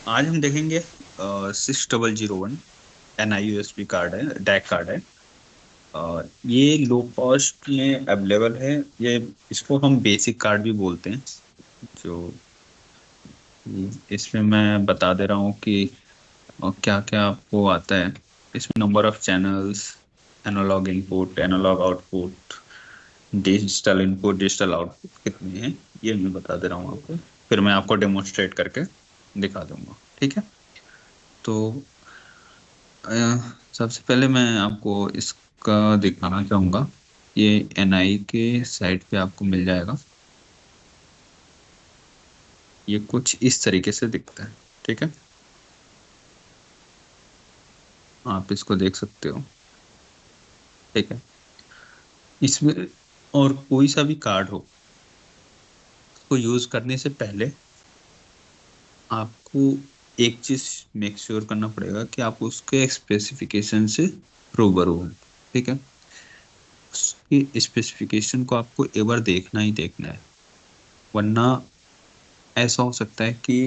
आज हम देखेंगे 6001 NI USB कार्ड है, डैक कार्ड है। ये लो कॉस्ट में अवेलेबल है। ये इसको हम बेसिक कार्ड भी बोलते हैं। जो इसमें मैं बता दे रहा हूँ कि क्या क्या आपको आता है। इसमें number of channels, analog input, analog output, digital input, digital output कितने हैं, ये मैं बता दे रहा हूँ आपको। फिर मैं आपको डेमोन्स्ट्रेट करके दिखा दूंगा। ठीक है। तो अ, सबसे पहले मैं आपको इसका दिखाना चाहूँगा। ये NI के साइट पे आपको मिल जाएगा। ये कुछ इस तरीके से दिखता है। ठीक है, आप इसको देख सकते हो। ठीक है। इसमें और कोई सा भी कार्ड हो, उसको यूज करने से पहले आपको एक चीज मेक श्योर करना पड़ेगा कि आप उसके स्पेसिफिकेशन से रूबरू हो। ठीक है। उसकी स्पेसिफिकेशन को आपको एक बार देखना ही देखना है, वरना ऐसा हो सकता है कि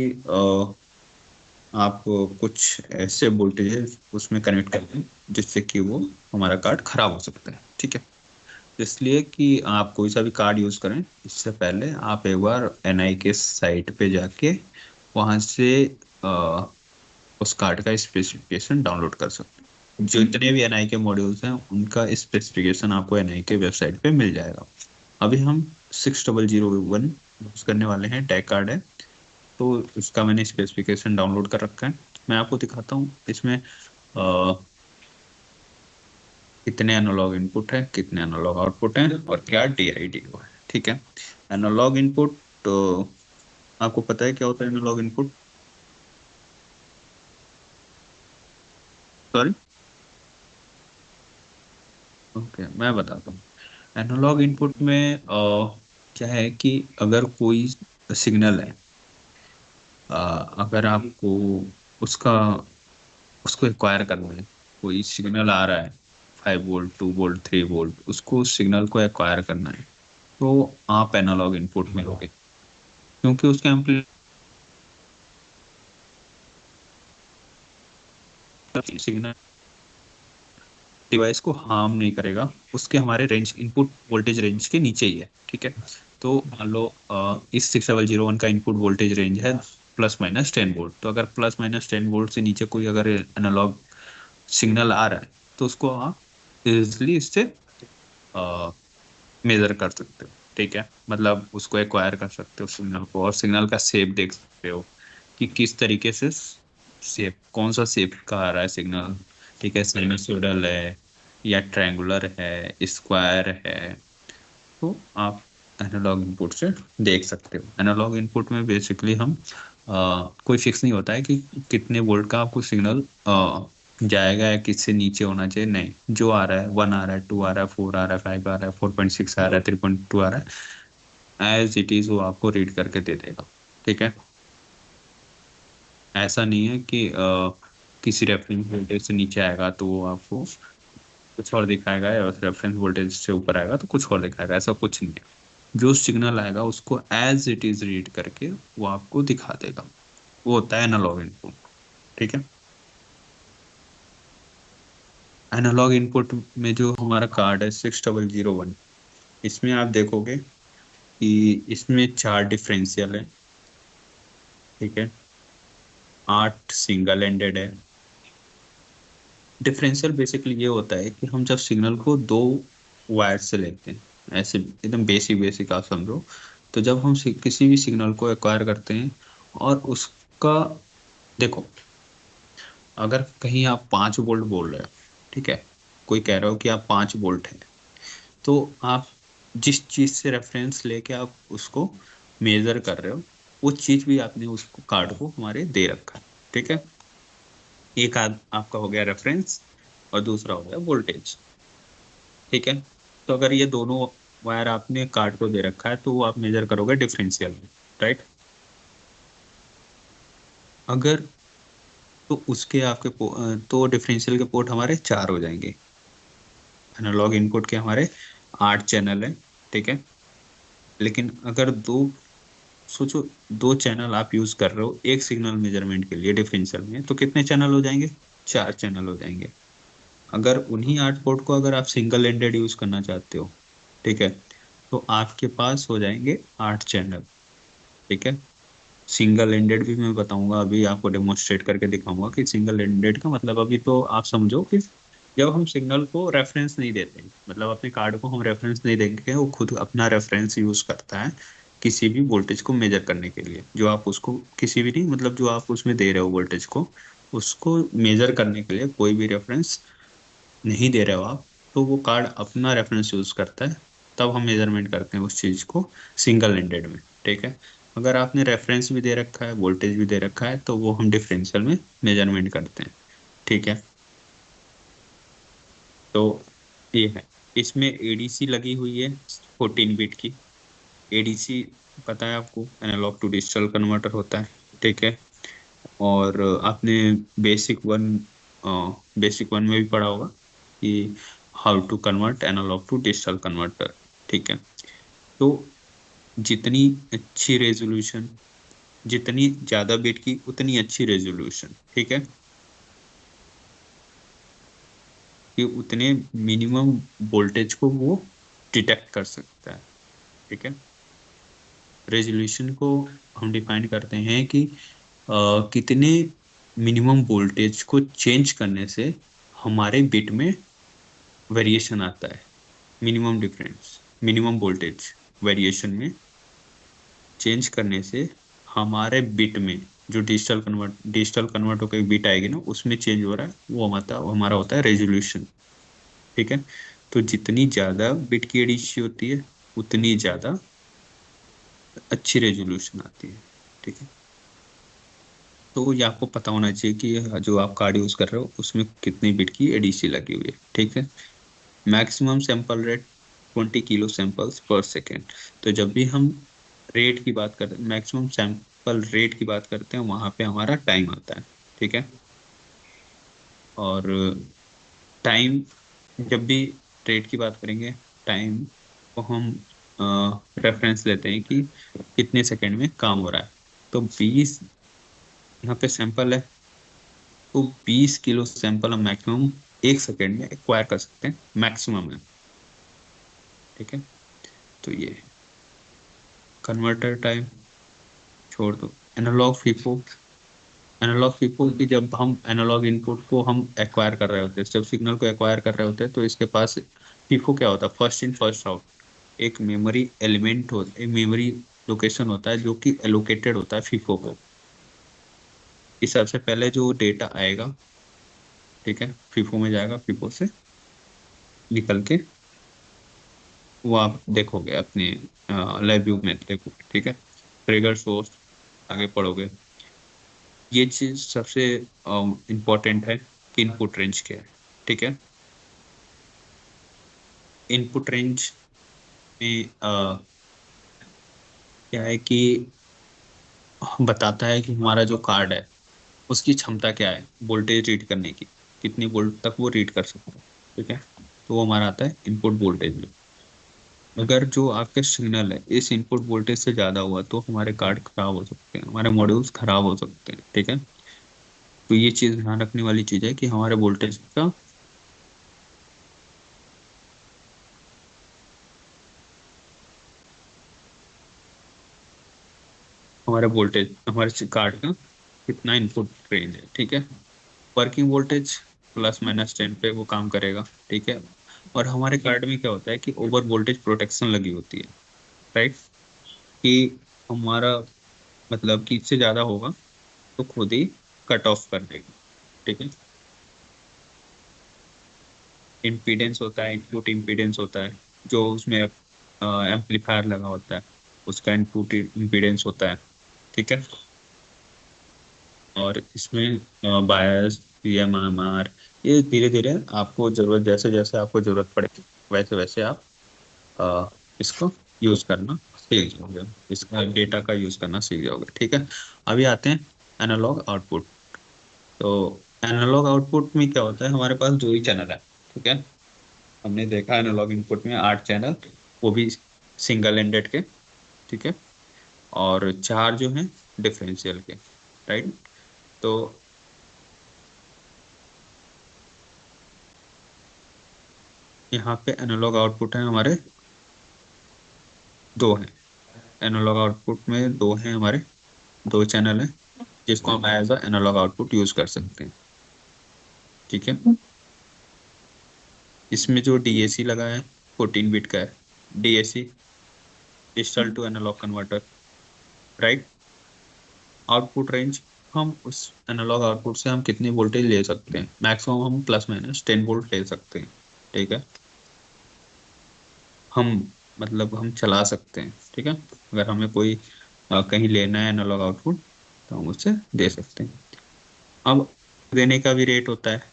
आप कुछ ऐसे वोल्टेज उसमें कनेक्ट कर दें जिससे कि वो हमारा कार्ड खराब हो सकता है। ठीक है। इसलिए कि आप कोई सा भी कार्ड यूज करें, इससे पहले आप एक बार NI के साइट पे जाके वहां से अ, उस कार्ड का स्पेसिफिकेशन डाउनलोड कर सकते हैं। जो जितने भी NI के मॉड्यूल्स हैं उनका स्पेसिफिकेशन आपको NI के वेबसाइट पे मिल जाएगा। अभी हम 6001 यूज करने वाले हैं, टैग कार्ड है। तो उसका मैंने स्पेसिफिकेशन डाउनलोड कर रखा है। मैं आपको दिखाता हूँ इसमें कितने एनालॉग इनपुट है, कितने एनालॉग आउटपुट है और क्या DID है। ठीक है। एनालॉग इनपुट तो आपको पता है क्या होता है एनालॉग इनपुट? सॉरी। ओके, मैं बताता हूँ। एनालॉग इनपुट में क्या है कि अगर कोई सिग्नल है, अ, अगर आपको उसका उसको एक्वायर करना है, कोई सिग्नल आ रहा है 5 वोल्ट, 2 वोल्ट, 3 वोल्ट, उसको उस सिग्नल को एक्वायर करना है, तो आप एनालॉग इनपुट में लोगे, क्योंकि उसके सिग्नल डिवाइस को हार्म नहीं करेगा, उसके हमारे रेंज, इनपुट वोल्टेज रेंज के नीचे ही है। ठीक है। तो मान लो इस 6001 का इनपुट वोल्टेज रेंज है +-10 वोल्ट। तो अगर +-10 वोल्ट से नीचे कोई अगर एनालॉग सिग्नल आ रहा है, तो उसको आप इजिली इससे मेजर कर सकते हो। ठीक है। मतलब उसको एक्वायर कर सकते हो सिग्नल को, और सिग्नल का शेप देख सकते हो कि किस तरीके से शेप, कौन सा शेप का आ रहा है सिग्नल। ठीक है, साइनसोइडल है या ट्रायंगुलर है, स्क्वायर है। तो आप एनालॉग इनपुट से देख सकते हो। एनालॉग इनपुट में बेसिकली हम कोई फिक्स नहीं होता है कि कितने वोल्ट का आपको सिग्नल जाएगा या किससे नीचे होना चाहिए। नहीं, जो आ रहा है, 1 आ रहा है, 2 आ रहा है, 4 आ रहा है, 5 आ रहा है, 4.6 आ रहा है, 3.2 आ रहा है, एज इट इज वो आपको रीड करके दे देगा। ठीक है। ऐसा नहीं है कि किसी रेफरेंस वोल्टेज से नीचे आएगा तो वो आपको कुछ और दिखाएगा, या रेफरेंस वोल्टेज से ऊपर आएगा तो कुछ और दिखाएगा। ऐसा कुछ नहीं है। जो सिग्नल आएगा उसको एज इट इज रीड करके वो आपको दिखा देगा। वो होता है एनालॉग इनपुट। ठीक है। एनालॉग इनपुट में जो हमारा कार्ड है 6001, इसमें आप देखोगे कि इसमें 4 डिफरेंशियल है। ठीक है। 8 सिंगल एंडेड है। डिफरेंशियल बेसिकली ये होता है कि हम जब सिग्नल को दो वायर से लेते हैं, ऐसे एकदम बेसिक बेसिक आप समझो। तो जब हम किसी भी सिग्नल को एक्वायर करते हैं और उसका, देखो, अगर कहीं आप 5 वोल्ट बोल रहे हो, ठीक है, कोई कह रहा हो कि आप 5 वोल्ट है, तो आप जिस चीज से रेफरेंस लेके आप उसको मेजर कर रहे हो, वो चीज भी आपने उसको कार्ड को हमारे दे रखा है। ठीक है। एक आपका हो गया रेफरेंस और दूसरा हो गया वोल्टेज। ठीक है। तो अगर ये दोनों वायर आपने कार्ड को दे रखा है तो वो आप मेजर करोगे डिफरेंशियल में। राइट। अगर तो उसके आपके तो डिफरेंशियल के पोर्ट हमारे 4 हो जाएंगे। एनालॉग इनपुट के हमारे 8 चैनल है। ठीक है। लेकिन अगर दो सोचो, दो चैनल आप यूज कर रहे हो एक सिग्नल मेजरमेंट के लिए डिफरेंशियल में, तो कितने चैनल हो जाएंगे? चार चैनल हो जाएंगे। अगर उन्हीं 8 पोर्ट को अगर आप सिंगल एंडेड यूज करना चाहते हो, ठीक है, तो आपके पास हो जाएंगे 8 चैनल। ठीक है। सिंगल एंडेड भी मैं बताऊंगा, अभी आपको डेमोन्स्ट्रेट करके दिखाऊंगा कि सिंगल एंडेड का मतलब। अभी तो आप समझो कि जब हम सिग्नल को रेफरेंस नहीं देते, मतलब अपने कार्ड को हम रेफरेंस नहीं देंगे, वो खुद अपना रेफरेंस यूज करता है किसी भी वोल्टेज को मेजर करने के लिए। जो आप उसको किसी भी नहीं, मतलब जो आप उसमें दे रहे हो वोल्टेज को, उसको मेजर करने के लिए कोई भी रेफरेंस नहीं दे रहे हो आप, तो वो कार्ड अपना रेफरेंस यूज करता है। तब हम मेजरमेंट करते हैं उस चीज को सिंगल एंडेड में। ठीक है। अगर आपने रेफरेंस भी दे रखा है, वोल्टेज भी दे रखा है, तो वो हम डिफरेंशियल में मेजरमेंट करते हैं। ठीक है। तो ये है, इसमें एडीसी लगी हुई है 14 बिट की। एडीसी पता है आपको, एनालॉग टू डिजिटल कन्वर्टर होता है। ठीक है। और आपने बेसिक वन में भी पढ़ा होगा कि how to convert analog to digital converter. ठीक है। तो जितनी अच्छी रेजोल्यूशन, जितनी ज्यादा बिट की उतनी अच्छी रेजोल्यूशन। ठीक है। कि उतने मिनिमम वोल्टेज को वो डिटेक्ट कर सकता है। ठीक है। रेजोल्यूशन को हम डिफाइन करते हैं कि कितने मिनिमम वोल्टेज को चेंज करने से हमारे बिट में वेरिएशन आता है। Minimum difference, minimum voltage variation में चेंज करने से हमारे बिट में जो डिजिटल कन्वर्ट होकर बिट आएगी ना, उसमें चेंज हो रहा है, वो हमारा होता है रेजोल्यूशन। ठीक है। तो जितनी ज्यादा बिट की एडीसी होती है, उतनी ज्यादा अच्छी रेजोल्यूशन आती है। ठीक है। तो ये आपको पता होना चाहिए कि जो आप कार्ड यूज कर रहे हो उसमें कितनी बिट की एडीसी लगी हुई है। ठीक है। Maximum sample rate 20 kilo samples पर सेकेंड। तो जब भी हम रेट की बात करते हैं, मैक्सिमम सैंपल रेट की बात करते हैं, वहां पे हमारा टाइम आता है। ठीक है। और टाइम, जब भी रेट की बात करेंगे, टाइम को हम रेफरेंस लेते हैं कि कितने सेकंड में काम हो रहा है। तो 20 यहाँ पे सैंपल है, तो 20 किलो सैंपल हम मैक्सिमम 1 सेकंड में एक्वायर कर सकते हैं, मैक्सिमम है। ठीक है। तो ये कन्वर्टर टाइम छोड़ दो। एनालॉग फीफो, एनालॉग फीफो की जब हम एनालॉग इनपुट को हम एक्वायर कर रहे होते हैं, जब सिग्नल को एक्वायर कर रहे होते हैं, तो इसके पास फीफो क्या होता है? First in first out. एक मेमोरी एलिमेंट हो, एक मेमोरी लोकेशन होता है जो कि एलोकेटेड होता है फीफो को। इस सबसे पहले जो डेटा आएगा, ठीक है, फीफो में जाएगा, फीफो से निकल के वो आप देखोगे अपने लैब व्यू में देखोगे। ठीक है। ट्रिगर सोर्स आगे पढ़ोगे। ये चीज सबसे इम्पोर्टेंट है कि इनपुट रेंज क्या है। ठीक है। इनपुट रेंज में क्या है कि बताता है कि हमारा जो कार्ड है उसकी क्षमता क्या है वोल्टेज रीड करने की, कितनी वोल्ट तक वो रीड कर सकता है। ठीक है। तो वो हमारा आता है इनपुट वोल्टेज में। अगर जो आपके सिग्नल है इस इनपुट वोल्टेज से ज्यादा हुआ, तो हमारे कार्ड खराब हो सकते हैं, हमारे मॉड्यूल्स खराब हो सकते हैं। ठीक है। तो ये चीज ध्यान रखने वाली चीज है कि हमारे वोल्टेज का, हमारे वोल्टेज, हमारे कार्ड का कितना इनपुट रेंज है। ठीक है। वर्किंग वोल्टेज ±10 पे वो काम करेगा। ठीक है। और हमारे कार्ड में क्या होता है कि ओवर वोल्टेज प्रोटेक्शन लगी होती है, राइट? कि हमारा मतलब कि इससे ज्यादा होगा तो खुद ही कट ऑफ कर देगा। ठीक है। इम्पीडेंस होता है, इनपुट इम्पीडेंस होता है, जो उसमें एम्पलीफायर लगा होता है, उसका इनपुट इम्पीडेंस होता है। ठीक है। और इसमें बायस, पीएमएमआर, ये धीरे धीरे आपको जरूरत, जैसे जैसे आपको जरूरत पड़े वैसे वैसे आप इसको यूज करना सीख जाओगे, इसका डेटा का यूज करना सीख जाओगे। ठीक है। अभी आते हैं एनालॉग आउटपुट। तो एनालॉग आउटपुट में क्या होता है, हमारे पास दो ही चैनल है। ठीक है। हमने देखा एनालॉग इनपुट में 8 चैनल, वो भी सिंगल एंडेड के। ठीक है। और 4 जो हैं डिफरेंशियल के, राइट। तो यहाँ पे एनालॉग आउटपुट है हमारे 2 हैं। एनालॉग आउटपुट में 2 हैं हमारे, 2 चैनल हैं जिसको हम as a analog output use कर सकते हैं। ठीक है। इसमें जो डीएसी लगा है 14 बिट का है, DAC, digital to analog converter, right. Output range, हम उस एनालॉग आउटपुट से हम कितनी वोल्टेज ले सकते हैं, मैक्सिमम हम प्लस माइनस 10 वोल्ट ले सकते हैं। ठीक है। हम मतलब हम चला सकते हैं। ठीक है। अगर हमें कोई कहीं लेना है एनालॉग आउटपुट तो हम उससे दे सकते हैं। अब देने का भी रेट होता है,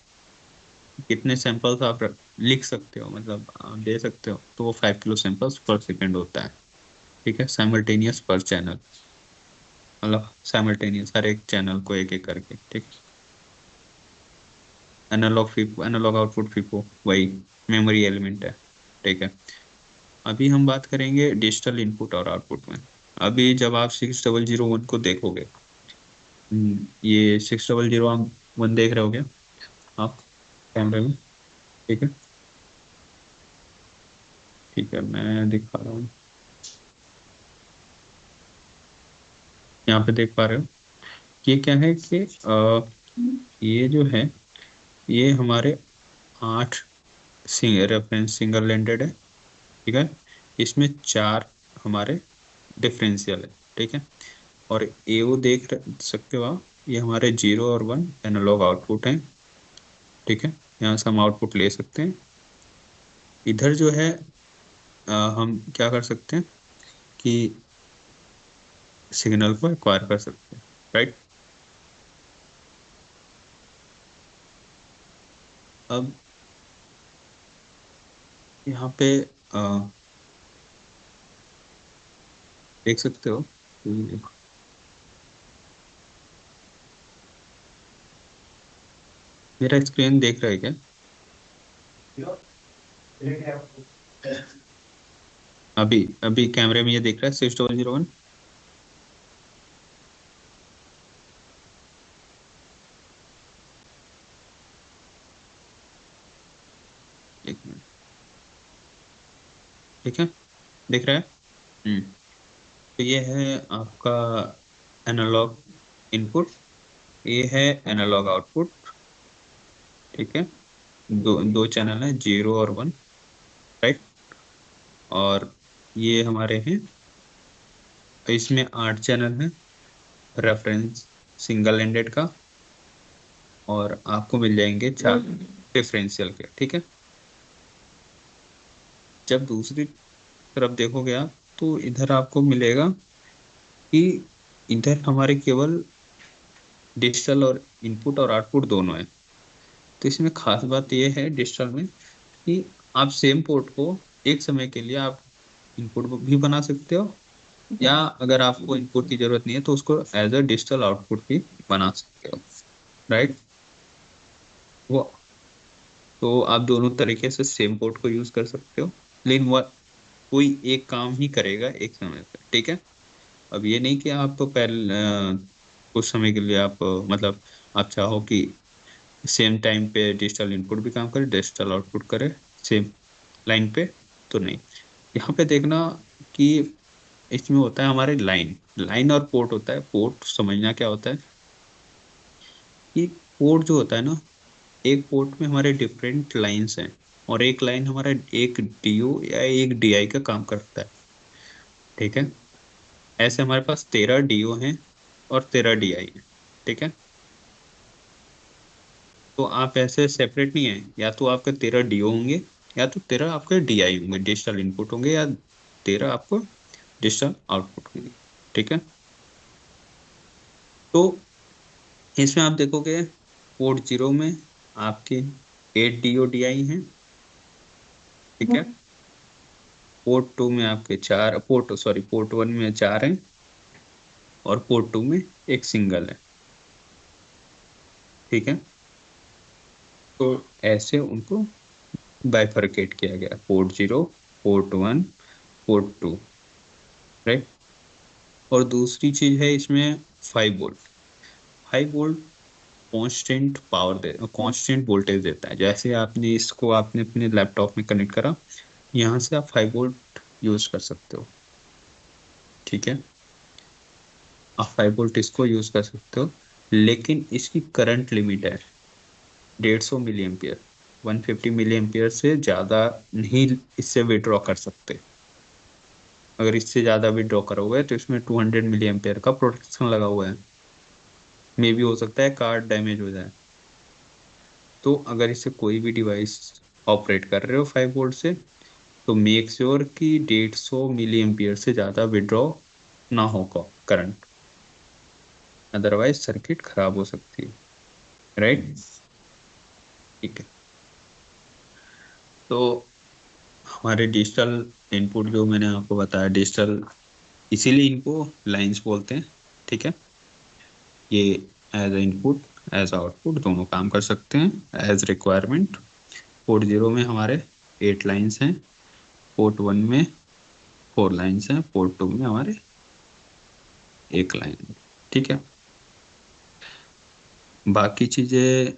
कितने सैंपल्स आप लिख सकते हो, मतलब आप दे सकते हो, तो वो 5 किलो सैंपल्स पर सेकेंड होता है। ठीक है। साइमल्टेनियस पर चैनल, मतलब साइमल्टेनियस हर एक चैनल को एक एक करके। ठीक। एनालॉग फीको, एनालॉग आउटपुट फीको वही मेमोरी एलिमेंट है। ठीक है। अभी हम बात करेंगे डिजिटल इनपुट और आउटपुट में। अभी जब आप 6001 को देखोगे, ये 6001 देख रहे होगे आप कैमरे में। ठीक है। ठीक है, मैं दिखा रहा हूँ। यहाँ पे देख पा रहे हो, ये क्या है कि ये जो है, ये हमारे 8 रेफरेंस सिंगल एंडेड है। ठीक है। इसमें 4 हमारे डिफरेंशियल है। ठीक है। और एओ सकते हो आप, ये हमारे 0 और 1 एनालॉग आउटपुट हैं। ठीक है। यहाँ से हम आउटपुट ले सकते हैं। इधर जो है हम क्या कर सकते हैं कि सिग्नल को एक्वायर कर सकते हैं, राइट। अब यहाँ पे अ, देख सकते हो, मेरा स्क्रीन देख रहा है क्या? अभी अभी कैमरे में ये देख रहा है 6001। एक मिनट। ठीक है, देख रहा है। तो ये है आपका एनालॉग इनपुट, ये है एनालॉग आउटपुट। ठीक है। दो दो चैनल है, 0 और 1, राइट। और ये हमारे हैं, इसमें 8 चैनल हैं रेफरेंस सिंगल एंडेड का, और आपको मिल जाएंगे 4 डिफरेंशियल के। ठीक है। जब दूसरी तरफ देखोगे आप, तो इधर आपको मिलेगा कि इधर हमारे केवल डिजिटल और इनपुट और आउटपुट दोनों है। तो इसमें खास बात यह है डिजिटल में कि आप सेम पोर्ट को एक समय के लिए आप इनपुट भी बना सकते हो, या अगर आपको इनपुट की जरूरत नहीं है तो उसको एज अ डिजिटल आउटपुट भी बना सकते हो, राइट। वो तो आप दोनों तरीके से सेम पोर्ट को यूज कर सकते हो, लेकिन वह कोई एक काम ही करेगा एक समय पर। ठीक है। अब ये नहीं कि आप पहले कुछ समय के लिए आप मतलब आप चाहो कि सेम टाइम पे डिजिटल इनपुट भी काम करे, डिजिटल आउटपुट करे सेम लाइन पे, तो नहीं। यहाँ पे देखना कि इसमें होता है हमारे लाइन, लाइन और पोर्ट होता है। पोर्ट समझना क्या होता है कि पोर्ट जो होता है ना, एक पोर्ट में हमारे डिफरेंट लाइंस हैं, और एक लाइन हमारा एक डीओ या एक डीआई का काम करता है। ठीक है। ऐसे हमारे पास 13 डीओ हैं और 13 डीआई हैं। ठीक है। तो आप ऐसे सेपरेट नहीं है, या तो आपके 13 डीओ होंगे, या तो 13 आपके डीआई होंगे, डिजिटल इनपुट होंगे, या 13 आपको डिजिटल आउटपुट होंगे। ठीक है। तो इसमें आप देखोगे पोर्ट 0 में आपके 8 डीओ डीआई हैं। ठीक है। पोर्ट 2 में आपके 4, पोर्ट 1 में 4 हैं, और पोर्ट 2 में एक सिंगल है। ठीक है। तो ऐसे उनको बाइफरकेट किया गया, पोर्ट 0, पोर्ट 1, पोर्ट 2, राइट। और दूसरी चीज है इसमें 5 वोल्ट। 5 वोल्ट कांस्टेंट वोल्टेज देता है। जैसे आपने अपने लैपटॉप में कनेक्ट करा, यहाँ से आप 5 वोल्ट यूज कर सकते हो। ठीक है, आप 5 वोल्ट इसको यूज कर सकते हो, लेकिन इसकी करंट लिमिट है 150 मिली एम्पियर। 150 मिली एम्पियर से ज्यादा नहीं इससे विड्रॉ कर सकते। अगर इससे ज्यादा विड्रॉ करोगे तो इसमें 200 मिली एम्पियर का प्रोटेक्शन लगा हुआ है। मे भी हो सकता है कार्ड डैमेज हो जाए। तो अगर इससे कोई भी डिवाइस ऑपरेट कर रहे हो 5 वोल्ट से, तो मेक श्योर कि 150 मिली एम्पियर से ज्यादा विड्रॉ ना हो करंट, अदरवाइज सर्किट खराब हो सकती है। राइट। ठीक है। तो हमारे डिजिटल इनपुट जो मैंने आपको बताया डिजिटल, इसीलिए इनको लाइंस बोलते हैं। ठीक है, ये एज इनपुट एज आउटपुट दोनों काम कर सकते हैं एज रिक्वायरमेंट। पोर्ट 0 में हमारे 8 लाइंस हैं, पोर्ट 1 में 4 लाइंस हैं, पोर्ट 2 में हमारे 1 लाइन। ठीक है, बाकी चीजें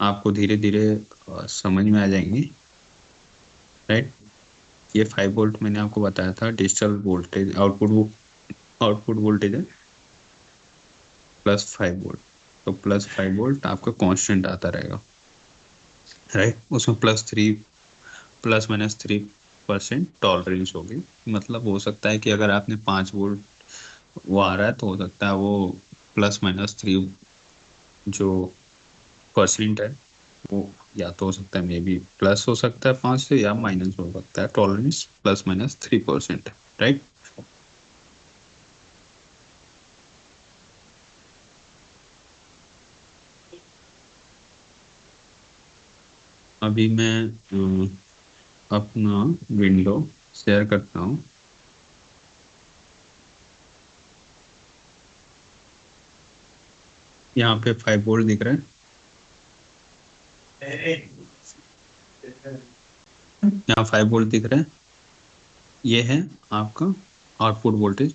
आपको धीरे धीरे समझ में आ जाएंगी। राइट। ये 5 वोल्ट मैंने आपको बताया था डिजिटल वोल्टेज आउटपुट वोल्टेज है +5 वोल्ट। तो +5 वोल्ट आपका कांस्टेंट आता रहेगा। राइट, उसमें ±3% टॉलरेंस होगी। मतलब हो सकता है कि अगर आपने 5 वोल्ट वो आ रहा है, तो हो सकता है वो ±3 जो परसेंट है वो, या तो हो सकता है मे बी प्लस हो सकता है 5 से, या माइनस हो सकता है। टॉलरेंस ±3% है। राइट। अभी मैं अपना विंडो शेयर करता हूँ। यहाँ पे 5 वोल्ट दिख रहा है, यहाँ 5 वोल्ट दिख रहा है। ये है आपका आउटपुट वोल्टेज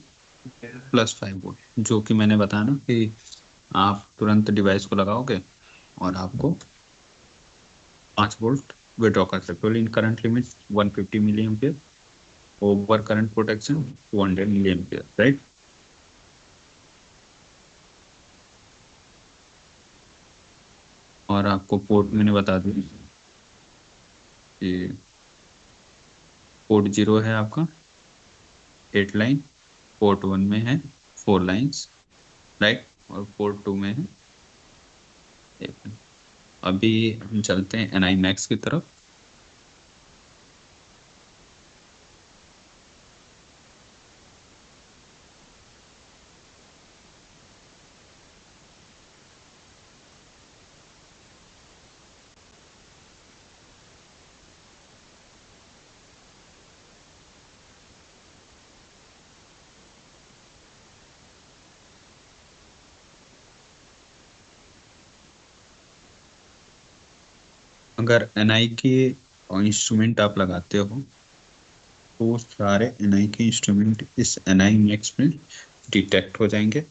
+5 वोल्ट, जो कि मैंने बताया ना कि आप तुरंत डिवाइस को लगाओगे और आपको 5 वोल्ट विड्रॉ कर सकते हो। In current limit 150 milli ampere, over current protection 200 milli ampere. Right. और आपको पोर्ट मैंने बता दी कि पोर्ट 0 है आपका 8 लाइन, पोर्ट 1 में है 4 लाइन्स। राइट, और पोर्ट 2 में है 1। अभी हम चलते हैं NI मैक्स की तरफ। अगर NI के इंस्ट्रूमेंट आप लगाते हो, तो सारे NI के इंस्ट्रूमेंट इस NI मैक्स में डिटेक्ट हो जाएंगे,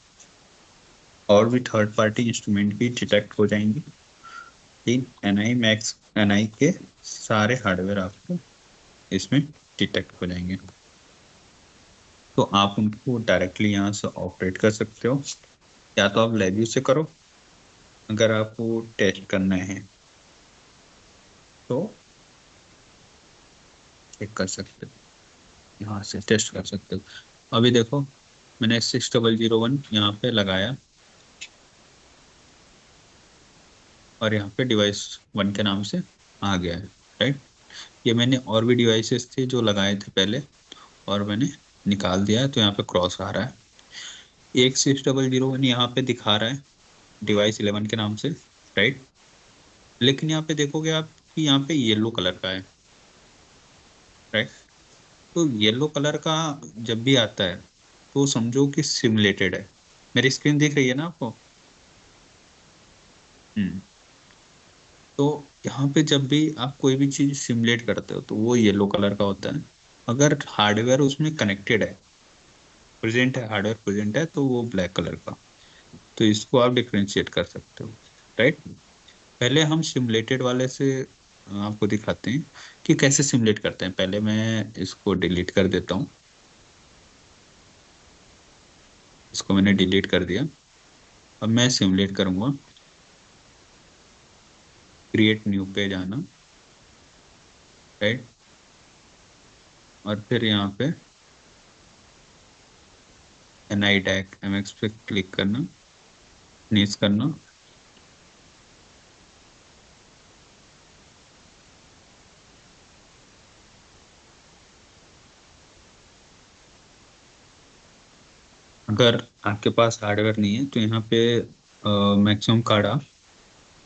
और भी थर्ड पार्टी इंस्ट्रूमेंट भी डिटेक्ट हो जाएंगे। इन NI के सारे हार्डवेयर आपको इसमें डिटेक्ट हो जाएंगे। तो आप उनको डायरेक्टली यहाँ से ऑपरेट कर सकते हो, या तो आप लेब्यू से करो। अगर आपको टेस्ट करना है तो चेक कर सकते हो, यहाँ से टेस्ट कर सकते हो। अभी देखो, मैंने 6001 यहाँ पे लगाया, और यहाँ पे डिवाइस 1 के नाम से आ गया है। राइट। ये मैंने और भी डिवाइसेस थे जो लगाए थे पहले, और मैंने निकाल दिया है, तो यहाँ पे क्रॉस आ रहा है। एक 6001 यहाँ पे दिखा रहा है डिवाइस 11 के नाम से। राइट। लेकिन यहाँ पे देखोगे आप कि यहाँ पे येलो कलर का है। राइट। तो येलो कलर का जब भी आता है, तो समझो कि सिमुलेटेड है। मेरी स्क्रीन दिख रही है ना आपको? हम्म। तो यहाँ पे जब भी आप कोई भी चीज सिमुलेट करते हो, तो वो येलो कलर का होता है। अगर हार्डवेयर उसमें कनेक्टेड है, प्रेजेंट है, हार्डवेयर प्रेजेंट है, तो वो ब्लैक कलर का। तो इसको आप डिफ्रेंशिएट कर सकते हो, राइट। पहले हम सिमुलेटेड वाले से आपको दिखाते हैं कि कैसे सिमुलेट करते हैं। पहले मैं इसको डिलीट कर देता हूँ, इसको मैंने डिलीट कर दिया। अब मैं सिमुलेट करूंगा। क्रिएट न्यू पेज आना, राइट। और फिर यहाँ पे NIDAC MX पे क्लिक करना, फिनिश करना। अगर आपके पास हार्डवेयर नहीं है तो यहाँ पे मैक्सिमम कार्ड आप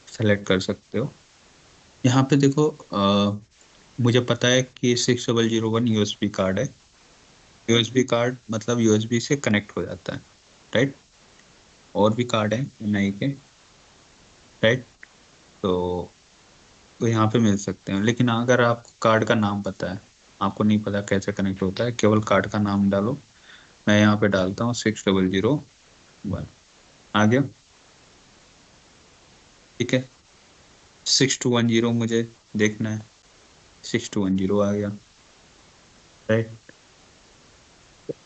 सेलेक्ट कर सकते हो। यहाँ पे देखो, मुझे पता है कि 6001 USB कार्ड है। USB कार्ड मतलब USB से कनेक्ट हो जाता है, राइट। और भी कार्ड है NI के, राइट। तो यहाँ पे मिल सकते हैं, लेकिन अगर आपको कार्ड का नाम पता है, आपको नहीं पता कैसे कनेक्ट होता है, केवल कार्ड का नाम डालो। मैं यहाँ पे डालता हूँ 6001। आ गया, ठीक है। 6210 मुझे देखना है, 6210 आ गया, राइट।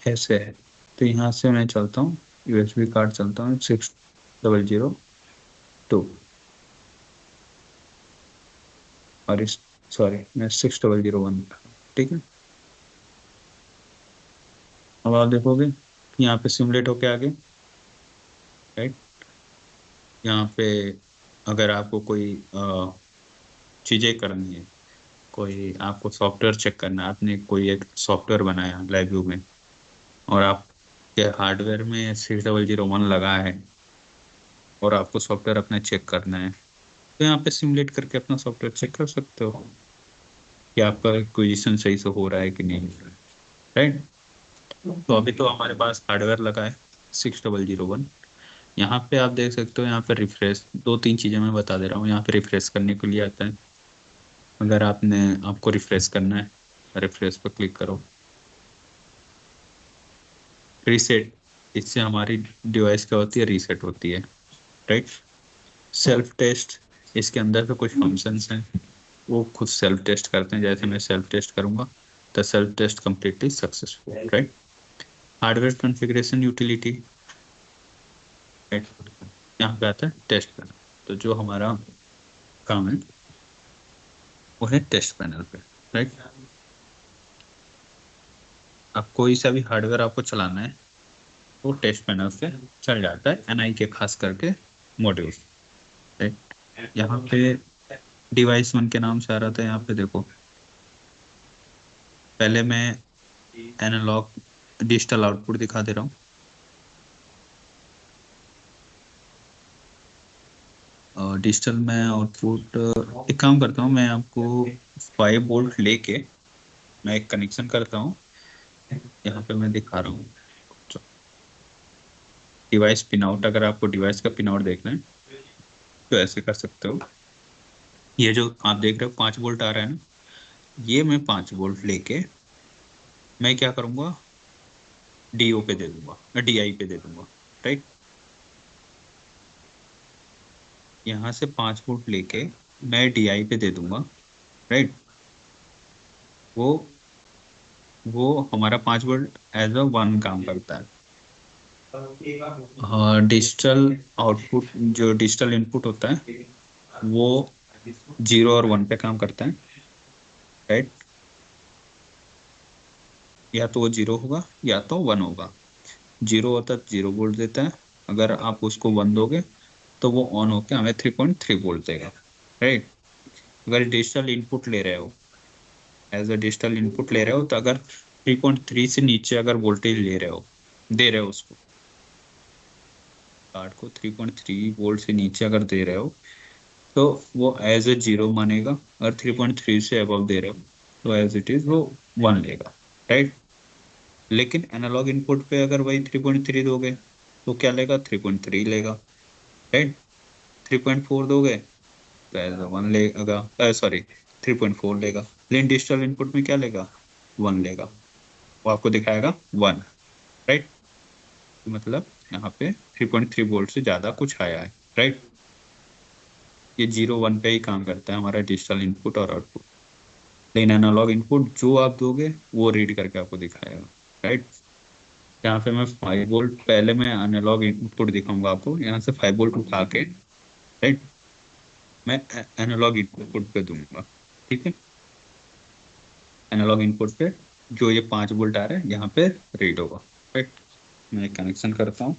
ऐसे है। तो यहाँ से मैं चलता हूँ, USB कार्ड चलता हूँ 6002। और इस, सॉरी, मैं 6001, ठीक है। अब आप देखोगे कि यहाँ पे सिमुलेट होके आगे, राइट। यहाँ पे अगर आपको कोई चीजें करनी है, कोई आपको सॉफ्टवेयर चेक करना है, आपने कोई एक सॉफ्टवेयर बनाया लाइव में, और आपके हार्डवेयर में 6001 लगा है, और आपको सॉफ्टवेयर अपना चेक करना है, तो यहाँ पे सिमुलेट करके अपना सॉफ्टवेयर चेक कर सकते हो कि आपका एक्विजिशन सही से हो रहा है कि नहीं, राइट। तो अभी तो हमारे पास हार्डवेयर लगा है 6001। यहाँ पे आप देख सकते हो, यहाँ पे रिफ्रेश, दो तीन चीजें मैं बता दे रहा हूँ। यहाँ पे रिफ्रेश करने के लिए आता है। अगर आपको रिफ्रेश करना है, रिफ्रेश पर क्लिक करो। रीसेट, इससे हमारी डिवाइस क्या होती है, रीसेट होती है, राइट। सेल्फ टेस्ट, इसके अंदर तो कुछ फंक्शंस हैं, वो खुद सेल्फ टेस्ट करते हैं। जैसे मैं सेल्फ टेस्ट करूंगा, the self test completely successful, right. Hardware configuration utility, right. यहाँ पे आता है टेस्ट पैनल। तो जो हमारा काम है वो है टेस्ट पैनल पे, राइट। अब कोई सा भी हार्डवेयर आपको चलाना है वो टेस्ट पैनल से चल जाता है, NI के खास करके मॉड्यूल, राइट। यहाँ पे डिवाइस वन के नाम से आ रहा था। यहाँ पे देखो, पहले मैं एनालॉग डिजिटल आउटपुट दिखा दे रहा हूँ। डिजिटल में आउटपुट, एक काम करता हूँ, मैं आपको 5 वोल्ट लेके मैं एक कनेक्शन करता हूँ। यहाँ पे मैं दिखा रहा हूँ डिवाइस पिन आउट। अगर आपको डिवाइस का पिन आउट देखना है तो ऐसे कर सकते हो। ये जो आप देख रहे हो 5 वोल्ट आ रहा है ना, ये मैं 5 वोल्ट लेके मैं क्या करूंगा, DO पे दे दूंगा, DI पे दे दूंगा, राइट। यहाँ से 5 वोल्ट लेके मैं DI पे दे दूंगा, राइट। वो वो हमारा 5 वोल्ट एज अ वन काम करता है। हाँ, डिजिटल आउटपुट, जो डिजिटल इनपुट होता है वो 0 और 1 पे काम करता है, राइट। या तो वो 0 होगा या तो 1 होगा। 0 होता है 0 वोल्ट देता है, अगर आप उसको 1 दोगे तो वो ऑन होके हमें 3.3 वोल्ट देगा, राइट। अगर डिजिटल इनपुट ले रहे हो, एज अ डिजिटल इनपुट ले रहे हो, तो अगर 3.3 से नीचे अगर वोल्टेज ले रहे हो, दे रहे हो उसको, कार्ड को 3.3 वोल्ट से नीचे अगर दे रहे हो, तो वो एज ए 0 मानेगा। और 3.3 से अबव दे रहे हो तो एज इट इज वो 1 लेगा, राइट। लेकिन एनालॉग इनपुट पे अगर वही 3.3 दोगे तो क्या लेगा, 3.3 लेगा, राइट। 3.4 दोगे तो एज ए 1 लेगा, सॉरी, 3.4 लेगा। लेकिन डिजिटल इनपुट में क्या लेगा, 1 लेगा। वो आपको दिखाएगा 1, राइट। मतलब यहाँ पे 3.3 वोल्ट से ज़्यादा कुछ आया है, राइट। ये 0 1 पे ही काम करता है हमारा डिजिटल इनपुट और आउटपुट। लेकिन एनालॉग इनपुट जो आप दोगे वो रीड करके आपको दिखाएगा, राइट। यहाँ पे मैं 5 वोल्ट, पहले मैं एनालॉग इनपुट दिखाऊंगा आपको, यहाँ से 5 वोल्ट उठा के, राइट, मैं एनालॉग इनपुट पे दूंगा, ठीक है। एनालॉग इनपुट पे जो ये 5 वोल्ट आ रहा है यहाँ पे रीड होगा, राइट। मैं कनेक्शन करता हूँ।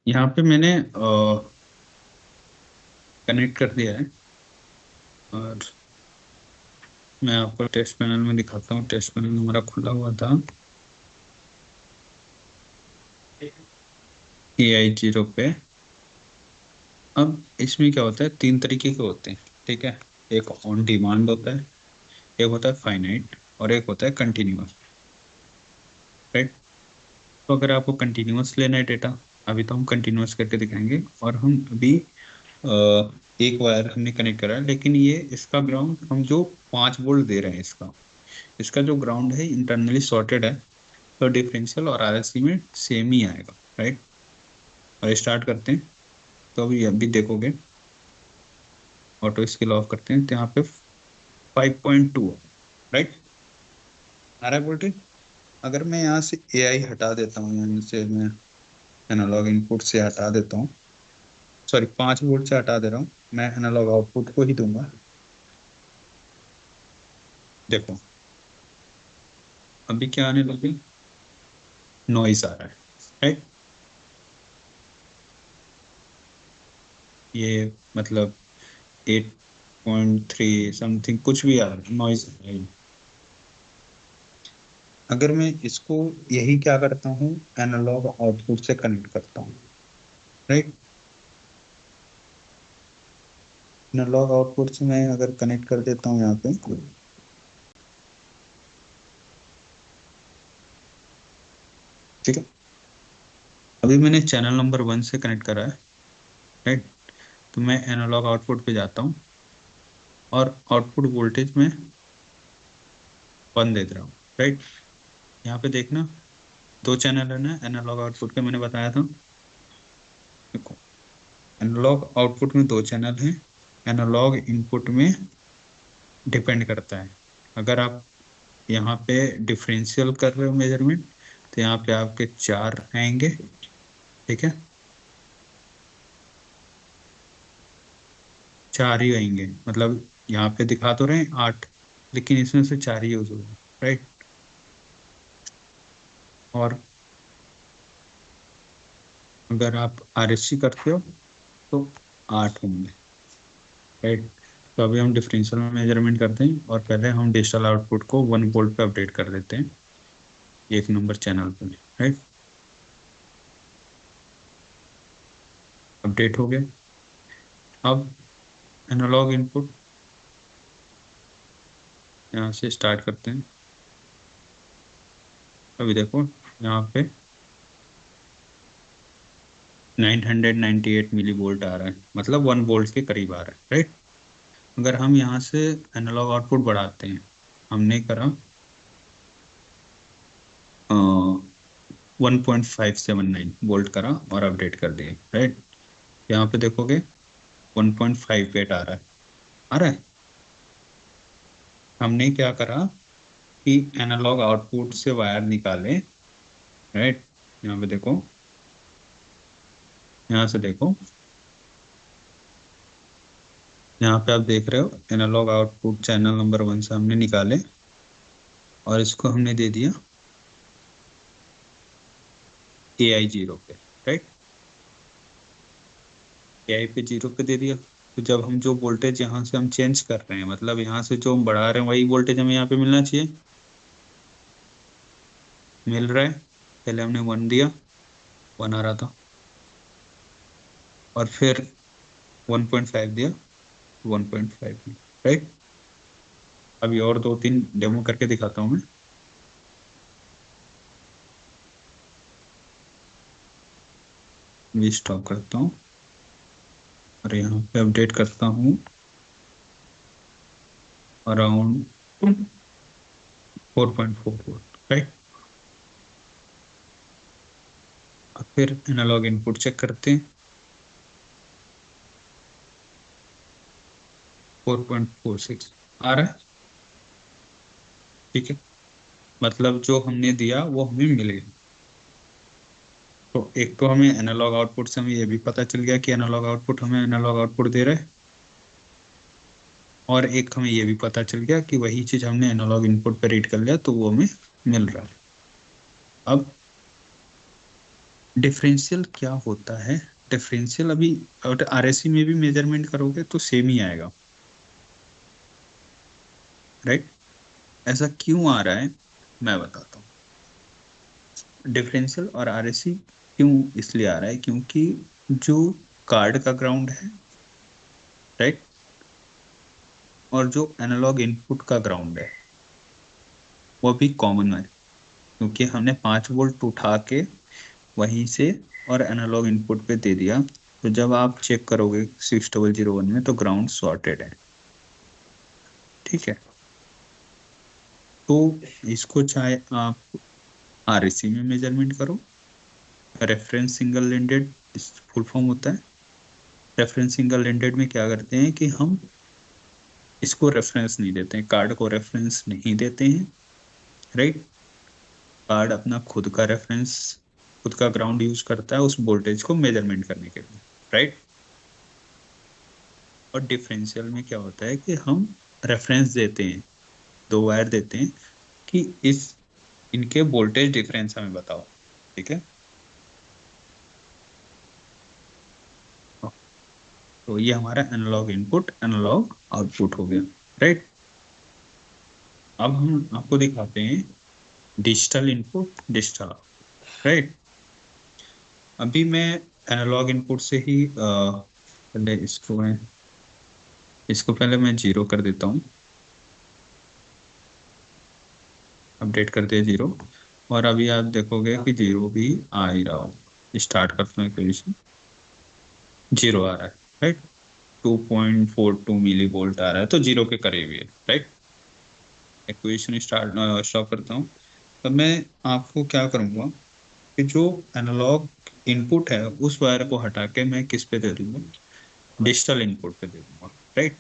यहाँ पे मैंने कनेक्ट कर दिया है, और मैं आपको टेस्ट पैनल में दिखाता हूँ। टेस्ट पैनल हमारा खुला हुआ था AI 0 पे। अब इसमें क्या होता है, 3 तरीके के होते हैं, ठीक है। एक ऑन डिमांड होता है, एक होता है फाइनाइट, और एक होता है कंटिन्यूअस, राइट। तो अगर आपको कंटिन्यूअस लेना है डेटा, अभी तो हम कंटिन्यूअस करके दिखाएंगे, और हम अभी एक वायर हमने कनेक्ट करा है, लेकिन ये इसका ग्राउंड हम जो 5 वोल्ट दे रहे हैं, इसका इसका जो ग्राउंड है इंटरनली सॉर्टेड है, तो डिफरेंशियल और RLC में सेम ही आएगा, राइट। और स्टार्ट करते हैं, तो अभी देखोगे, ऑटो स्केल ऑफ करते हैं तो यहाँ पे 5.2, राइट, आ रहा है वोल्टेज। अगर मैं यहाँ से AI हटा देता हूँ, यहाँ से मैं एनालॉग इनपुट से हटा देता हूँ, सॉरी 5 वोल्ट से हटा दे रहा हूँ, मैं एनालॉग आउटपुट को ही दूंगा। देखो अभी क्या आने लगे, नॉइस आ रहा है, राइट। ये मतलब 8.3 समथिंग कुछ भी आ रहा नॉइज। अगर मैं इसको यही क्या करता हूँ, एनालॉग आउटपुट से कनेक्ट करता हूँ, राइट। एनालॉग आउटपुट से मैं अगर कनेक्ट कर देता हूँ यहाँ पे, ठीक है। अभी मैंने चैनल नंबर 1 से कनेक्ट करा है, राइट। तो मैं एनालॉग आउटपुट पे जाता हूँ और आउटपुट वोल्टेज में 1 दे रहा हूँ, राइट। यहाँ पे देखना, दो चैनल है ना एनालॉग आउटपुट के, मैंने बताया था। देखो, एनालॉग आउटपुट में दो चैनल हैं। एनालॉग इनपुट में डिपेंड करता है। अगर आप यहाँ पे डिफरेंशियल कर रहे हो मेजरमेंट, तो यहाँ पे आपके 4 आएंगे, ठीक है। 4 ही आएंगे, मतलब यहाँ पे दिखा तो रहे हैं 8, लेकिन इसमें से 4 ही यूज होगा, राइट। और अगर आप आरएससी करते हो तो 8 होंगे, राइट। तो अभी हम डिफरेंशियल में मेजरमेंट करते हैं और पहले हम डिजिटल आउटपुट को 1 वोल्ट पे अपडेट कर देते हैं, 1 नंबर चैनल पे, राइट। अपडेट हो गया। अब एनालॉग इनपुट यहाँ से स्टार्ट करते हैं। अभी देखो यहाँ पे 998 मिली वोल्ट आ रहा है, मतलब 1 वोल्ट के करीब आ रहा है, राइट। अगर हम यहाँ से एनालॉग आउटपुट बढ़ाते हैं, हमने करा 1.579 वोल्ट करा और अपडेट कर दिए, राइट। यहाँ पे देखोगे 1.58 आ रहा है। हमने क्या करा कि एनालॉग आउटपुट से वायर निकाले, राइट। यहाँ पे देखो, यहाँ से देखो, यहाँ पे आप देख रहे हो एनालॉग आउटपुट चैनल नंबर 1 से हमने निकाले और इसको हमने दे दिया AI 0 पे, राइट। AI पे 0 पे दे दिया। तो जब हम जो वोल्टेज यहाँ से हम चेंज कर रहे हैं, मतलब यहाँ से जो हम बढ़ा रहे हैं वही वोल्टेज हमें यहाँ पे मिलना चाहिए, मिल रहा है। पहले हमने 1 दिया, 1 आ रहा था, और फिर 1.5 दिया, 1.5, राइट। अभी और 2-3 डेमो करके दिखाता हूँ मैं। भी स्टॉप करता हूँ और यहाँ पे अपडेट करता हूँ अराउंड 4.4 राइट। अब फिर एनालॉग इनपुट चेक करते हैं, 4.46 आ रहा है, ठीक है। मतलब जो हमने दिया वो हमें मिल गया। तो एक तो हमें एनालॉग आउटपुट से हमें ये भी पता चल गया कि एनालॉग आउटपुट हमें एनालॉग आउटपुट दे रहा है, और एक हमें ये भी पता चल गया कि वही चीज हमने एनालॉग इनपुट पे रीड कर लिया तो वो हमें मिल रहा है। अब डिफरेंशियल क्या होता है? डिफरेंशियल अभी आरएससी में भी मेजरमेंट करोगे तो सेम ही आएगा, राइट। ऐसा क्यों आ रहा है, मैं बताता हूँ। डिफरेंशियल और आरएससी क्यों इसलिए आ रहा है, क्योंकि जो कार्ड का ग्राउंड है, राइट, और जो एनालॉग इनपुट का ग्राउंड है वो भी कॉमन है, क्योंकि हमने 5 वोल्ट उठा के वहीं से और एनालॉग इनपुट पे दे दिया। तो जब आप चेक करोगे 6001 में तो ग्राउंड सॉर्टेड है, ठीक है। तो इसको चाहे आप आरएससी में मेजरमेंट करो, reference single ended full form होता है। रेफरेंस सिंगल एंडेड में क्या करते हैं कि हम इसको रेफरेंस नहीं देते हैं, कार्ड को रेफरेंस नहीं देते हैं, राइट। कार्ड अपना खुद का रेफरेंस, खुद का ग्राउंड यूज करता है उस वोल्टेज को मेजरमेंट करने के लिए, राइट। और डिफरेंशियल में क्या होता है कि हम रेफरेंस देते हैं, दो वायर देते हैं कि इस इनके वोल्टेज डिफरेंस हमें बताओ, ठीक है। तो ये हमारा एनालॉग इनपुट एनालॉग आउटपुट हो गया, राइट। अब हम आपको दिखाते हैं digital input digital output, right. अभी मैं एनालॉग इनपुट से ही पहले इसको मैं जीरो कर देता हूँ, अपडेट कर दिया जीरो। और अभी आप देखोगे कि जीरो भी आ ही रहा हो। स्टार्ट करते हैं इक्वेशन, जीरो आ रहा है, राइट। 2.42 मिली वोल्ट आ रहा है, तो जीरो के करीब ही है, राइट। इक्वेशन स्टॉप करता हूँ। अब मैं आपको क्या करूँगा कि जो एनालॉग इनपुट है उस वायर को हटा के मैं किस पे दे दूंगा, डिजिटल इनपुट पे दे दूंगा, राइट।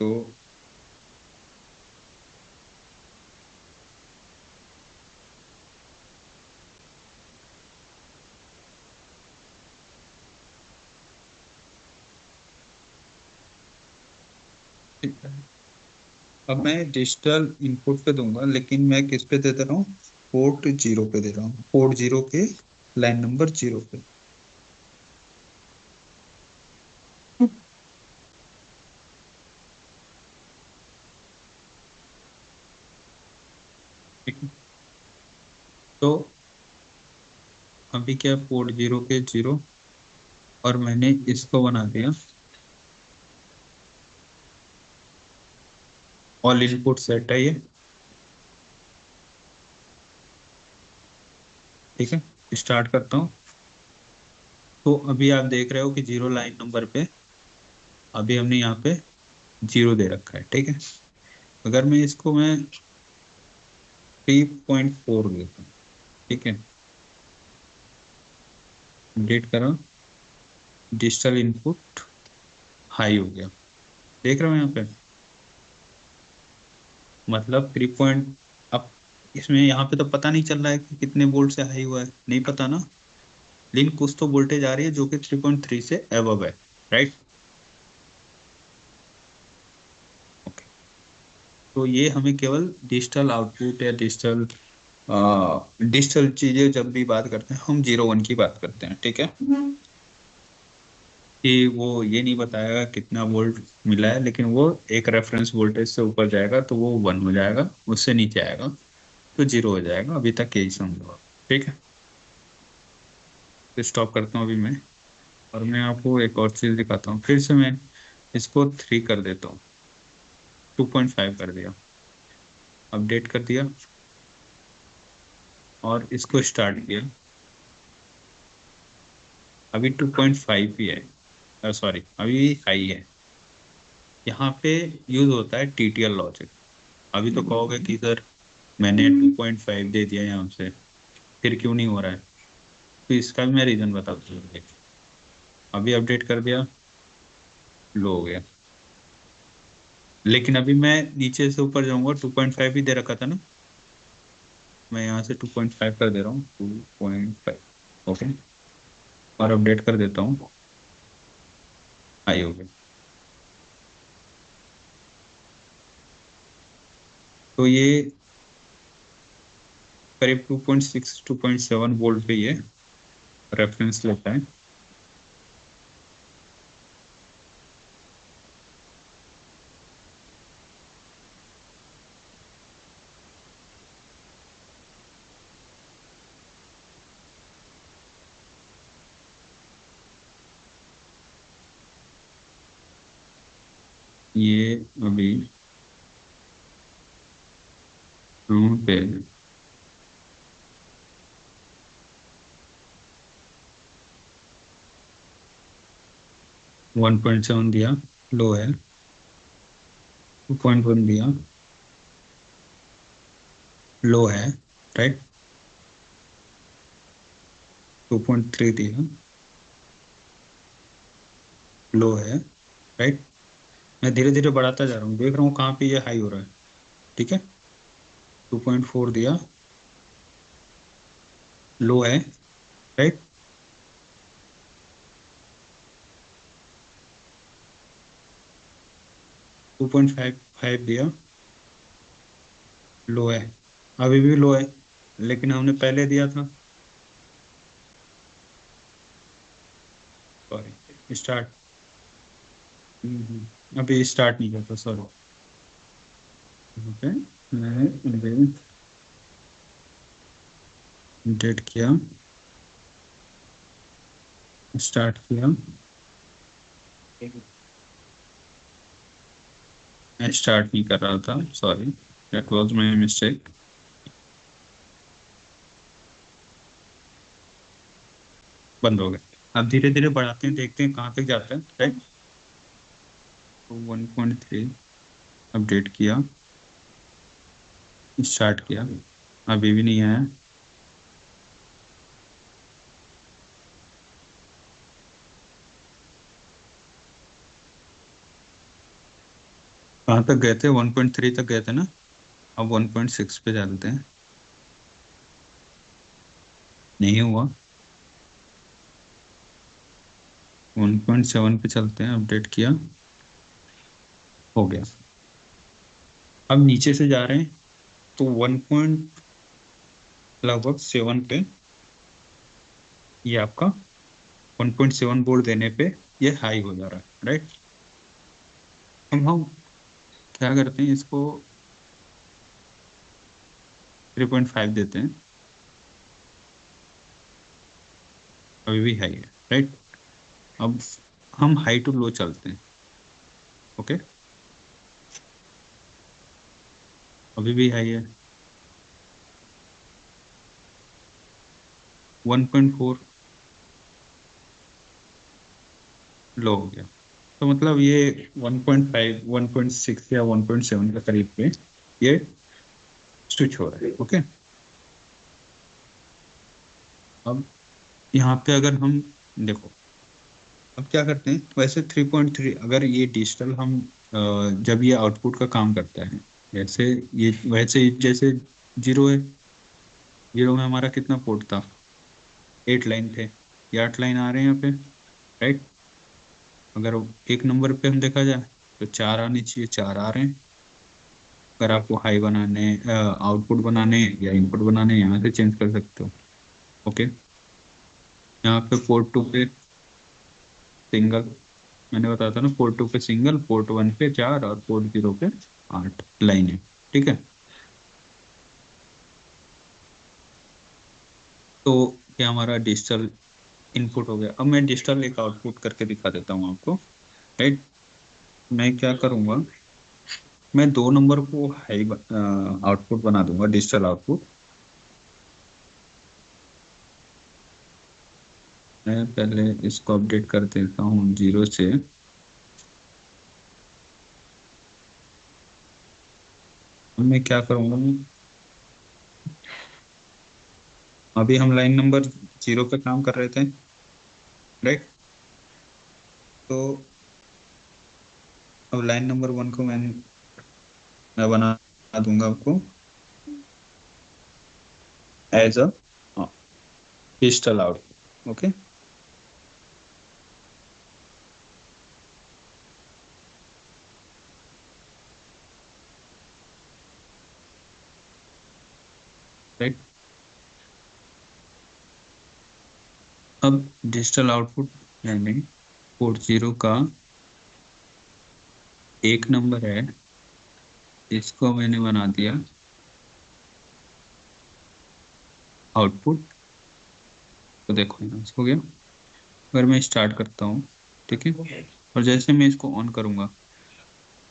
तो अब मैं डिजिटल इनपुट पे दूंगा, लेकिन मैं किस पे दे दे रहा हूँ, पोर्ट जीरो पे दे रहा हूँ, पोर्ट जीरो के लाइन नंबर जीरो पे। ठीक है। तो अभी क्या, पोर्ट जीरो के जीरो, और मैंने इसको बना दिया ऑल इनपुट सेट है ये, ठीक है। स्टार्ट करता हूँ। तो अभी आप देख रहे हो कि जीरो लाइन नंबर पे अभी हमने यहाँ पे जीरो दे रखा है, ठीक है। अगर मैं 3.4 देता हूँ, ठीक है। अपडेट करो, डिजिटल इनपुट हाई हो गया, देख रहे हो यहाँ पे, मतलब 3 पॉइंट। अब इसमें यहाँ पे तो पता नहीं चल रहा है कि कितने वोल्ट से हाई हुआ है, नहीं पता ना। लेकिन कुछ तो वोल्टेज आ रही है जो कि 3.3 से अबव है, राइट। ओके। तो ये हमें केवल डिजिटल आउटपुट या डिजिटल चीजें जब भी बात करते हैं हम 0 1 की बात करते हैं, ठीक है। कि वो ये नहीं बताएगा कितना वोल्ट मिला है, लेकिन वो एक रेफरेंस वोल्टेज से ऊपर जाएगा तो वो वन हो जाएगा, उससे नीचे आएगा तो जीरो हो जाएगा। अभी तक यही समझो, ठीक है। तो स्टॉप करता हूँ अभी मैं, और मैं आपको एक और चीज दिखाता हूँ। फिर से मैं इसको 3 कर देता हूँ, 2.5 कर दिया, अपडेट कर दिया, और इसको स्टार्ट किया। अभी 2.5 ही है, सॉरी अभी हाई है। यहाँ पे यूज होता है टीटीएल लॉजिक। अभी तो कहोगे कि सर मैंने 2.5 दे दिया यहाँ से, फिर क्यों नहीं हो रहा है। तो इसका भी मैं रीजन बताता हूँ। अभी अपडेट कर दिया, लो हो गया। लेकिन अभी मैं नीचे से ऊपर जाऊंगा, 2.5 ही दे रखा था ना, मैं यहाँ से 2.5 कर दे रहा हूँ, 2.5, ओके। और अपडेट कर देता हूँ, हाई हो गया। तो ये करीब 2.6 2.7 वोल्ट पे ये रेफरेंस लेता है। ये अभी रूम पे 1.7 दिया, लो है। 2.1 दिया, लो है, राइट। 2.3 दिया, लो है, राइट। मैं धीरे धीरे बढ़ाता जा रहा हूँ, देख रहा हूँ कहाँ पे ये हाई हो रहा है, ठीक है। 2.4 दिया, लो है, राइट। 2.55 दिया, लो है, अभी भी लो है, लेकिन हमने पहले दिया था। सॉरी स्टार्ट, अभी स्टार्ट नहीं करता, सॉरी। ओके, मैंने डेट किया, स्टार्ट किया, मैं स्टार्ट नहीं कर रहा था, sorry, that was my mistake. बंद हो गया। अब धीरे धीरे बढ़ाते हैं, देखते हैं कहाँ तक जाते हैं, राइट। तो 1.3 अपडेट किया, स्टार्ट किया, अभी भी नहीं आया। कहाँ तक गए थे? 1.3 तक गए थे ना। अब 1.6 पे चलते हैं। नहीं हुआ। 1.7 पे चलते हैं, अपडेट किया, हो गया। अब नीचे से जा रहे हैं, तो 1. लगभग 7 पे ये आपका 1.7 बोर्ड देने पे ये हाई हो जा रहा है, राइट। हम क्या करते हैं, इसको 3.5 देते हैं, अभी भी हाई है, राइट। अब हम हाई टू लो चलते हैं। ओके, अभी भी हाई है। 1.4 लो हो गया। तो मतलब ये 1.5, 1.6 या 1.7 के करीब पे ये स्विच हो रहा है। ओके, अब यहाँ पे अगर हम देखो, अब क्या करते हैं, वैसे 3.3 अगर ये डिजिटल हम जब ये आउटपुट का काम करता है, जैसे ये वैसे जैसे जीरो है, जीरो में हमारा कितना पोर्ट था? 8 लाइन थे, ये 8 लाइन आ रहे हैं यहाँ पे, राइट। अगर एक नंबर पे हम देखा जाए तो 4 आने चाहिए, 4 आ रहे हैं। अगर आपको हाई बनाने, आउटपुट बनाने या इनपुट बनाने, यहाँ से चेंज कर सकते हो। ओके, यहाँ पे पोर्ट टू पे सिंगल, मैंने बताया था ना, पोर्ट टू पे सिंगल, पोर्ट वन पे 4 और पोर्ट जीरो पे 8 लाइन है, ठीक है। तो ये हमारा डिजिटल इनपुट हो गया। अब मैं डिजिटल एक आउटपुट करके दिखा देता हूँ आपको, राइट। मैं क्या करूँगा, मैं 2 नंबर को हाई आउटपुट बना दूंगा, डिजिटल आउटपुट। मैं पहले इसको अपडेट कर देता हूँ जीरो से। अब मैं क्या करूँगा, अभी हम लाइन नंबर जीरो पे काम कर रहे थे, राइट। तो अब लाइन नंबर वन को मैं बना दूंगा आपको as a digital output. Okay, right. अब डिजिटल आउटपुट मैंने पोर्ट जीरो का एक नंबर है, इसको मैंने बना दिया आउटपुट। तो देखो यहाँ से हो गया। अगर मैं स्टार्ट करता हूँ, ठीक है, और जैसे मैं इसको ऑन करूंगा,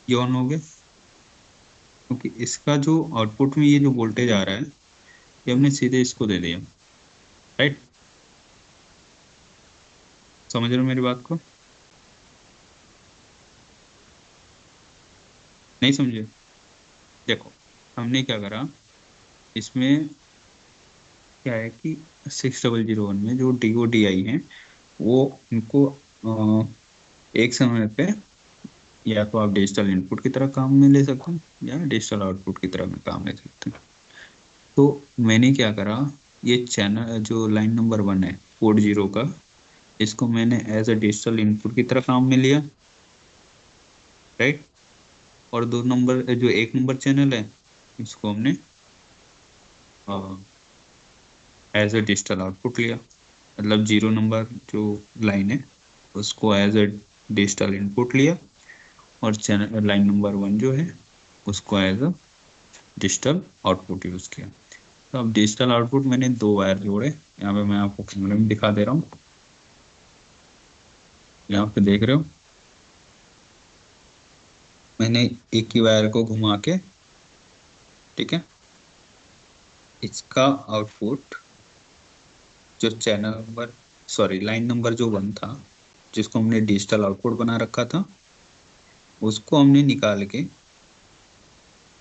ये ऑन हो गया, क्योंकि इसका जो आउटपुट में ये जो वोल्टेज आ रहा है, ये हमने सीधे इसको दे दिया, राइट। समझ रहे हो मेरी बात को? नहीं समझे? देखो, हमने क्या करा इसमें, क्या है कि 6001 में जो DODI है, वो उनको एक समय पे या तो आप डिजिटल इनपुट की तरह काम में ले सकते हैं या डिजिटल आउटपुट की तरह में काम ले सकते हैं। तो मैंने क्या करा, ये चैनल जो लाइन नंबर वन है पोर्ट जीरो का, इसको मैंने एज अ डिजिटल इनपुट की तरह काम में लिया, राइट। और 2 नंबर जो एक नंबर चैनल है, इसको हमने एज अ डिजिटल आउटपुट लिया। मतलब 0 नंबर जो लाइन है, उसको एज ए डिजिटल इनपुट लिया, और चैनल लाइन नंबर 1 जो है उसको as a digital output use किया। तो अब डिजिटल आउटपुट मैंने 2 वायर जोड़े, यहाँ पे मैं आपको कैमरे में दिखा दे रहा हूँ, यहाँ पे देख रहे हो मैंने एक ही वायर को घुमा के, ठीक है, इसका आउटपुट जो channel number, sorry line number जो 1 था, जिसको हमने डिजिटल आउटपुट बना रखा था, उसको हमने निकाल के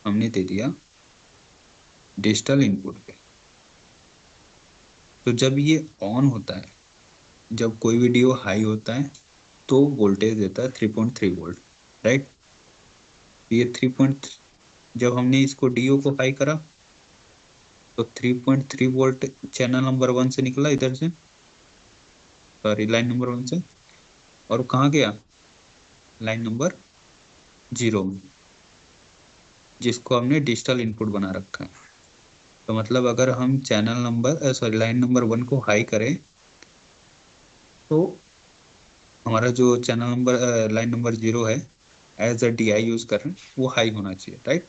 हमने दे दिया डिजिटल इनपुट पे। तो जब ये ऑन होता है, जब कोई वीडियो हाई होता है तो वोल्टेज देता है 3.3 वोल्ट, राइट। ये 3. जब हमने इसको डीओ को हाई करा तो 3.3 वोल्ट चैनल नंबर 1 से निकला, इधर से, सॉरी लाइन नंबर 1 से, और कहाँ गया, लाइन नंबर 0 में, जिसको हमने डिजिटल इनपुट बना रखा है। तो मतलब अगर हम channel number, sorry line number 1 को हाई करें तो हमारा जो चैनल नंबर, लाइन नंबर 0 है, as a D I use कर रहे हैं, वो हाई होना चाहिए, राइट,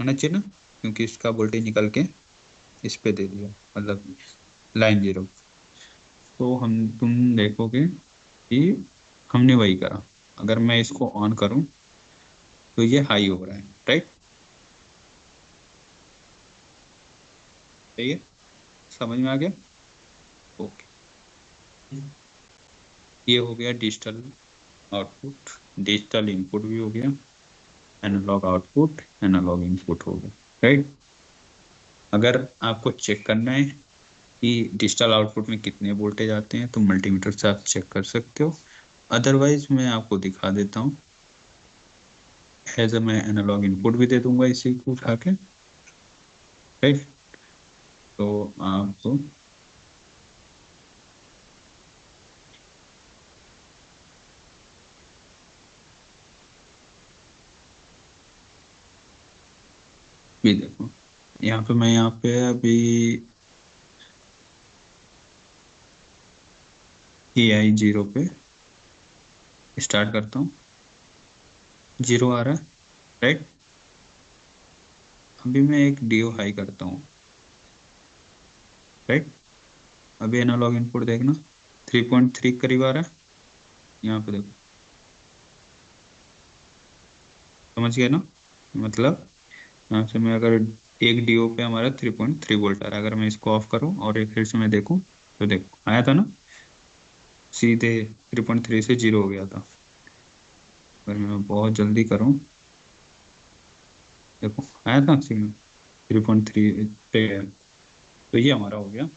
होना चाहिए ना, क्योंकि इसका वोल्टेज निकल के इस पे दे दिया, मतलब लाइन 0। तो हम, तुम देखोगे कि हमने वही करा। अगर मैं इसको ऑन करूं तो ये हाई हो रहा है, राइट, सही है, समझ में आ गया, ओके। ये हो गया डिजिटल आउटपुट, डिजिटल इनपुट भी हो गया, एनालॉग आउटपुट, एनालॉग इनपुट हो गया, राइट। अगर आपको चेक करना है कि डिजिटल आउटपुट में कितने वोल्टेज आते हैं तो मल्टीमीटर से आप चेक कर सकते हो, अदरवाइज मैं आपको दिखा देता हूँ, एज मैं एनालॉग इनपुट भी दे दूंगा इसी को उठा के, राइट। तो आपको भी देखो, यहाँ पे मैं, यहाँ पे अभी AI 0 पे स्टार्ट करता हूँ, 0 आ रहा है, राइट। अभी मैं एक डीओ हाई करता हूँ, राइट। अभी एनालॉग इनपुट देखना, 3.3 करीब आ रहा है, यहाँ पे देखो, समझ गए ना, मतलब यहाँ से मैं अगर एक डीओ पे हमारा 3.3 वोल्ट आ रहा है, अगर मैं इसको ऑफ करूँ और एक फिर से मैं देखूँ तो देखो आया था ना, सीधे 3.3 से 0 हो गया था। अगर मैं बहुत जल्दी करूँ, देखो आया था सिग्नल 3.3 पे है। तो ये हमारा हो गया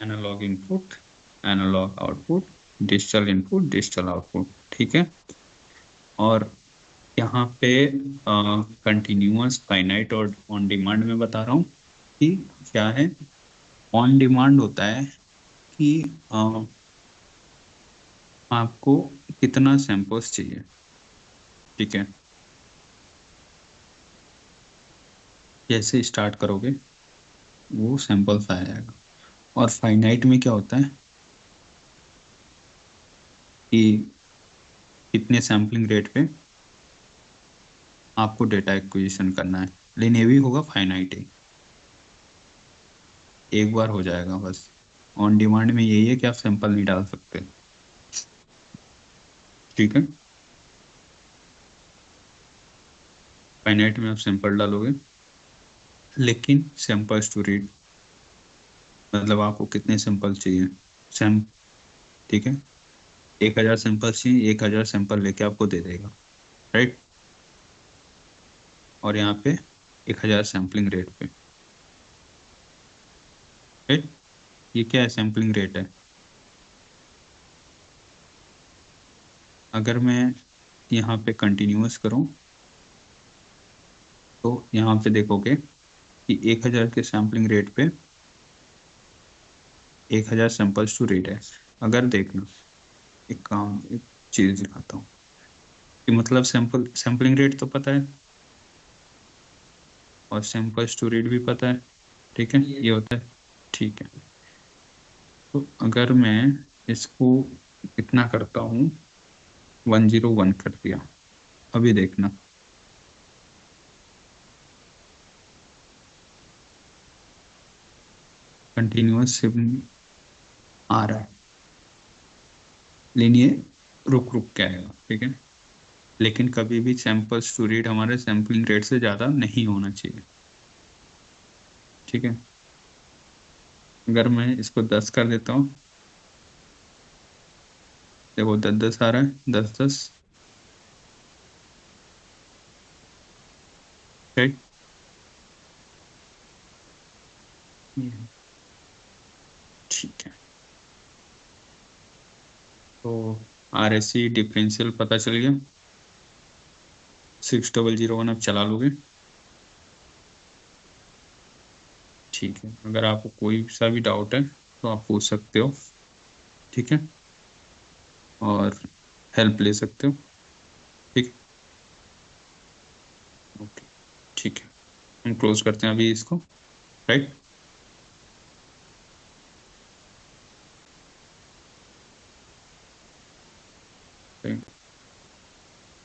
analog input, analog output, digital input, digital output, ठीक है। और यहाँ पे कंटिन्यूअस, फाइनाइट और ऑन डिमांड में बता रहा हूँ कि क्या है। ऑन डिमांड होता है कि आपको कितना सैंपल्स चाहिए, ठीक है, जैसे स्टार्ट करोगे वो सैंपल्स आ जाएगा। और फाइनाइट में क्या होता है कि कितने सैम्पलिंग रेट पे आपको डेटा एक्विजिशन करना है, लेकिन ये भी होगा फाइनाइट ही, एक बार हो जाएगा बस। ऑन डिमांड में यही है कि आप सैंपल नहीं डाल सकते, ठीक है। फाइनाइट में आप सैंपल डालोगे, लेकिन सैंपल्स टू रीड, मतलब आपको कितने सैंपल चाहिए, सैम ठीक है, 1,000 सैंपल चाहिए, 1,000 सैंपल लेके आपको दे देगा, राइट। और यहाँ पे 1,000 सैम्पलिंग रेट पे, राइट। ये क्या है, सैम्पलिंग रेट है। अगर मैं यहाँ पे कंटिन्यूअस करूँ तो यहाँ पे देखोगे कि 1,000 के सैम्पलिंग रेट पे 1,000 सैंपल्स टू रीड है। अगर देखना, एक चीज दिखाता हूँ कि मतलब सैम्पलिंग रेट तो पता है और सैंपल्स टू रीड भी पता है, ठीक है, ये होता है, ठीक है। तो अगर मैं इसको इतना करता हूँ, 101 कर दिया। अभी देखना, कंटिन्यूअस आ रहा है, लेकिन ये रुक रुक के आएगा, ठीक है। लेकिन कभी भी सैंपल्स टू रीड हमारे सैम्पलिंग रेट से ज़्यादा नहीं होना चाहिए, ठीक है। अगर मैं इसको 10 कर देता हूँ, देखो 10 10 आ रहा है, 10 10, ठीक। ठीक है, तो RSC डिफरेंशियल पता चल गया। 6001 अब चला लोगे, ठीक है। अगर आपको कोई सा भी डाउट है तो आप पूछ सकते हो, ठीक है, और हेल्प ले सकते हो, ठीक। ओके, ठीक है, हम क्लोज करते हैं अभी इसको, राइट।